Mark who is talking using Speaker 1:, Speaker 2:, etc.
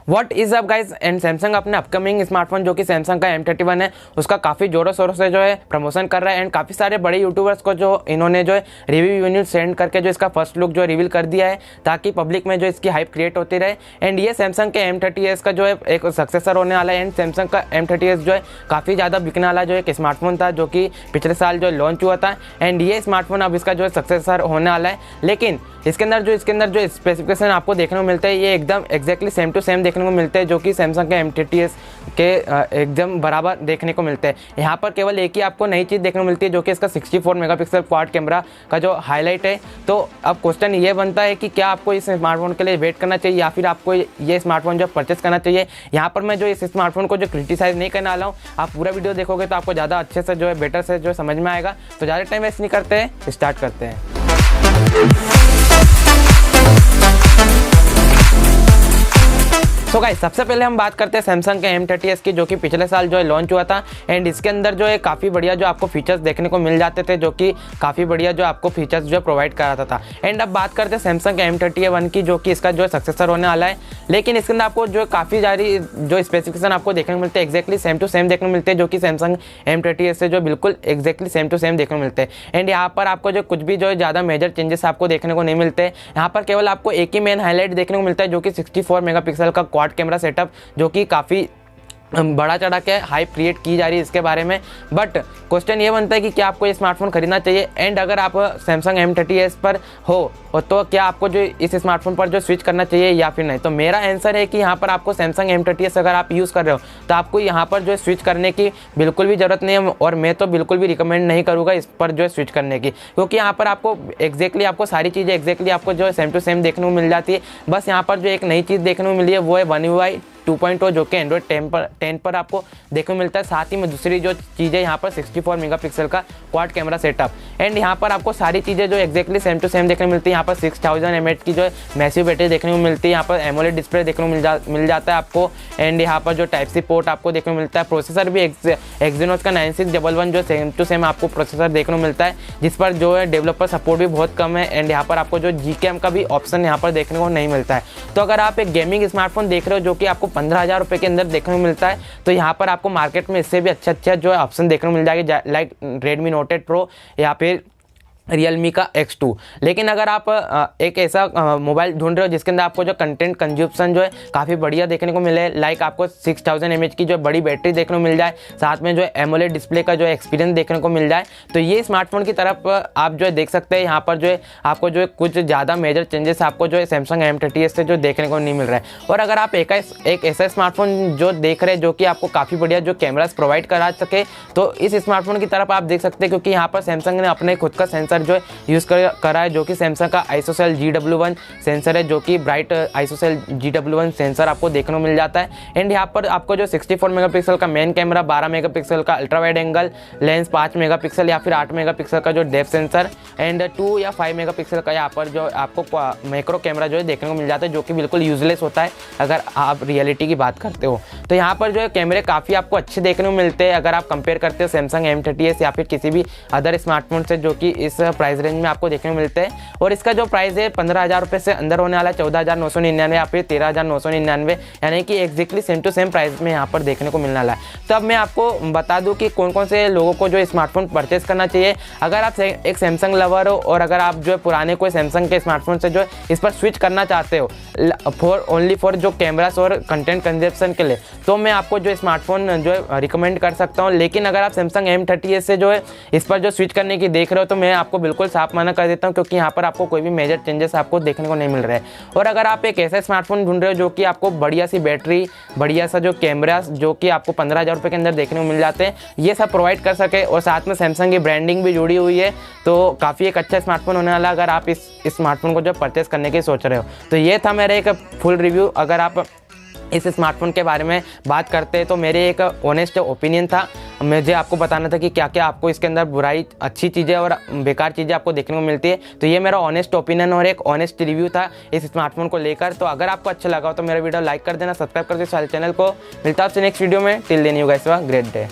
Speaker 1: What is up guys and Samsung अपने upcoming smartphone जो कि सैमसंग का M31 है उसका काफ़ी जोरों शोरों से जो है प्रमोशन कर रहा है। एंड काफ़ी सारे बड़े यूट्यूबर्स को जो इन्होंने जो है रिव्यू यूनिट सेंड करके जो इसका फर्स्ट लुक जो रिवील कर दिया है ताकि पब्लिक में जो इसकी हाइप क्रिएट होती रहे। एंड ये सैमसंग के M30s का जो है एक सक्सेसर होने वाला है। एंड सैमसंग का M30s जो है काफ़ी ज़्यादा बिकने वाला जो एक स्मार्टफोन था जो कि पिछले साल जो लॉन्च हुआ था। एंड ये स्मार्टफोन अब इसका जो है सक्सेसर होने वाला है। लेकिन इसके अंदर जो स्पेसिफिकेशन आपको देखने को मिलते हैं ये एकदम एग्जैक्टली सेम टू सेम देखने को मिलते हैं जो कि सैमसंग के M30s के एकदम बराबर देखने को मिलते हैं। यहाँ पर केवल एक ही आपको नई चीज़ देखने को मिलती है जो कि इसका 64 मेगापिक्सल क्वाड कैमरा का जो हाईलाइट है। तो अब क्वेश्चन ये बनता है कि क्या आपको इस स्मार्टफोन के लिए वेट करना चाहिए या फिर आपको ये स्मार्टफोन जो परचेस करना चाहिए। यहाँ पर मैं जो इस स्मार्टफोन को जो क्रिटिसाइज नहीं करने वाला हूँ, आप पूरा वीडियो देखोगे तो आपको ज़्यादा अच्छे से जो है बेटर से जो समझ में आएगा। तो ज़्यादा टाइम वेस्ट नहीं करते हैं, स्टार्ट करते हैं। सो गाइस सबसे पहले हम बात करते हैं सैमसंग के M30s की जो कि पिछले साल जो है लॉन्च हुआ था। एंड इसके अंदर जो है काफ़ी बढ़िया जो आपको फीचर्स देखने को मिल जाते थे जो कि काफ़ी बढ़िया जो आपको फीचर्स जो प्रोवाइड कराता था। एंड अब बात करते हैं सैमसंग के M31 की जो कि इसका जो सक्सेसर होने वाला है। लेकिन इसके अंदर आपको जो काफ़ी सारी जो स्पेसिफिकेशन आपको देखने को मिलते हैं एक्जैक्टली सेम टू सेम देखने को मिलते हैं जो कि सैमसंग M30s से जो बिल्कुल एक्जैक्टली सेम टू सेम देखने को मिलते हैं। एंड यहाँ पर आपको जो कुछ भी जो है ज़्यादा मेजर चेंजेस आपको देखने को नहीं मिलते। यहाँ पर केवल आपको एक ही मेन हाईलाइट देखने को मिलता है जो कि 64 मेगापिक्सल का क्वाड कैमरा सेटअप जो कि काफ़ी बड़ा चढ़ा के हाइप क्रिएट की जा रही है इसके बारे में। बट क्वेश्चन ये बनता है कि क्या आपको ये स्मार्टफोन खरीदना चाहिए। एंड अगर आप सैमसंग M30s पर हो तो क्या आपको जो इस स्मार्टफोन पर जो स्विच करना चाहिए या फिर नहीं। तो मेरा आंसर है कि यहाँ पर आपको सैमसंग M30s अगर आप यूज़ कर रहे हो तो आपको यहाँ पर जो स्विच करने की बिल्कुल भी ज़रूरत नहीं है। और मैं तो बिल्कुल भी रिकमेंड नहीं करूँगा इस पर जो स्विच करने की, क्योंकि यहाँ पर आपको एक्जैक्टली आपको सारी चीज़ें एक्जैक्टली आपको जो है सेम टू सेम देखने को मिल जाती है। बस यहाँ पर जो एक नई चीज़ देखने को मिली है वो है One UI 2.0 जो कि एंड्रॉइड 10 पर आपको देखने को मिलता है। साथ ही में दूसरी जो चीज़ें यहाँ पर 64 मेगापिक्सल का क्वाड कैमरा सेटअप। एंड यहाँ पर आपको सारी चीज़ें जो एक्जैक्टली सेम टू सेम देखने को मिलती है। यहाँ पर 6000 mAh की जो है मैसिव बैटरी देखने को मिलती है। यहाँ पर एमोलेड डिस्प्ले देखने को मिल जाता है आपको। एंड यहाँ पर जो Type-C पोर्ट आपको देखने को मिलता है। प्रोसेसर भी एक्जीनोस का 9611 जो सेम टू सेम आपको प्रोसेसर देखने को मिलता है जिस पर जो है डेवलपर सपोर्ट भी बहुत कम है। एंड यहाँ पर आपको जो Gcam का भी ऑप्शन यहाँ पर देखने को नहीं मिलता है। तो अगर आप एक गेमिंग स्मार्टफोन देख रहे हो जो कि आपको 15,000 रुपये के अंदर देखने को मिलता है तो यहाँ पर आपको मार्केट में इससे भी अच्छा जो है ऑप्शन देखने को मिल जाएगा लाइक Redmi Note 8 Pro या फिर Realme का X2। लेकिन अगर आप एक ऐसा मोबाइल ढूंढ रहे हो जिसके अंदर आपको जो कंटेंट कंज्यूप्शन जो है काफ़ी बढ़िया देखने को मिले, लाइक आपको 6000 mAh की जो बड़ी बैटरी देखने को मिल जाए, साथ में जो एमोलेड डिस्प्ले का जो एक्सपीरियंस देखने को मिल जाए, तो ये स्मार्टफोन की तरफ आप जो है देख सकते हैं। यहाँ पर जो है आपको जो है कुछ ज़्यादा मेजर चेंजेस आपको जो है सैमसंग M30s से जो देखने को नहीं मिल रहा है। और अगर आप एक ऐसा स्मार्टफोन जो देख रहे हैं जो कि आपको काफ़ी बढ़िया जो कैमरास प्रोवाइड करा सके तो इस स्मार्टफोन की तरफ आप देख सकते हैं, क्योंकि यहाँ पर सैमसंग ने अपने खुद का सेंसर जो है यूज़ करा है जो कि सैमसंग का आइसोसेल GW1 सेंसर है जो कि ब्राइट आइसोसेल GW1 सेंसर आपको देखने को मिल जाता है। एंड यहाँ पर आपको जो 64 मेगापिक्सल का मेन कैमरा, 12 मेगापिक्सल का ultra wide angle lens, 5 megapixel या फिर 8 मेगापिक्सल का जो डेप्थ सेंसर एंड 2 या 5 मेगापिक्सल का यहाँ पर जो आपको मैक्रो कैमरा जो है देखने को मिल जाता है जो कि बिल्कुल यूजलेस होता है अगर आप रियलिटी की बात करते हो। तो यहाँ पर जो है कैमरे काफ़ी आपको अच्छे देखने को मिलते हैं अगर आप कंपेयर करते हो सैमसंग M30s या फिर किसी भी अदर स्मार्टफोन से जो कि इस प्राइस रेंज में आपको देखने को मिलते हैं। और इसका जो प्राइस है 15,000 रुपये से अंदर होने वाला है, 14,999 या फिर 13,999, यानी कि exactly same to same price में यहाँ पर देखने को मिलने वाला है। तो अब मैं आपको बता दूं कि कौन कौन से लोगों को जो स्मार्टफोन परचेस करना चाहिए। अगर आप एक सैमसंग लवर हो और अगर आप जो है पुराने कोई सैमसंग के स्मार्टफोन से जो है इस पर स्विच करना चाहते हो ओनली फॉर जो कैमरास और कंटेंट कंजप्शन के लिए, तो मैं आपको जो स्मार्टफोन जो है रिकमेंड कर सकता हूँ। लेकिन अगर आप सैमसंग M30s से जो है इस पर जो स्विच करने की देख रहे हो तो मैं आपको बिल्कुल साफ मना कर देता हूं, क्योंकि यहाँ पर आपको कोई भी मेजर चेंजेस आपको देखने को नहीं मिल रहे हैं। और अगर आप एक ऐसा स्मार्टफोन ढूंढ रहे हो जो कि आपको बढ़िया सी बैटरी, बढ़िया सा जो कैमरा जो कि आपको 15,000 रुपये के अंदर देखने को मिल जाते हैं, ये सब प्रोवाइड कर सके और साथ में सैमसंग की ब्रांडिंग भी जुड़ी हुई है, तो काफ़ी एक अच्छा स्मार्टफोन होने वाला अगर आप इस स्मार्टफोन को जो परचेस करने की सोच रहे हो। तो ये था मेरा एक फुल रिव्यू। अगर आप इस स्मार्टफोन के बारे में बात करते हैं तो मेरे एक ऑनेस्ट ओपिनियन था, मुझे आपको बताना था कि क्या क्या आपको इसके अंदर बुराई, अच्छी चीज़ें और बेकार चीज़ें आपको देखने को मिलती है। तो ये मेरा ऑनेस्ट ओपिनियन और एक ऑनेस्ट रिव्यू था इस स्मार्टफोन को लेकर। तो अगर आपको अच्छा लगा हो तो मेरा वीडियो लाइक कर देना, सब्सक्राइब कर देना चैनल को। मिलता है आपसे नेक्स्ट वीडियो में। Till then you guys have a great day.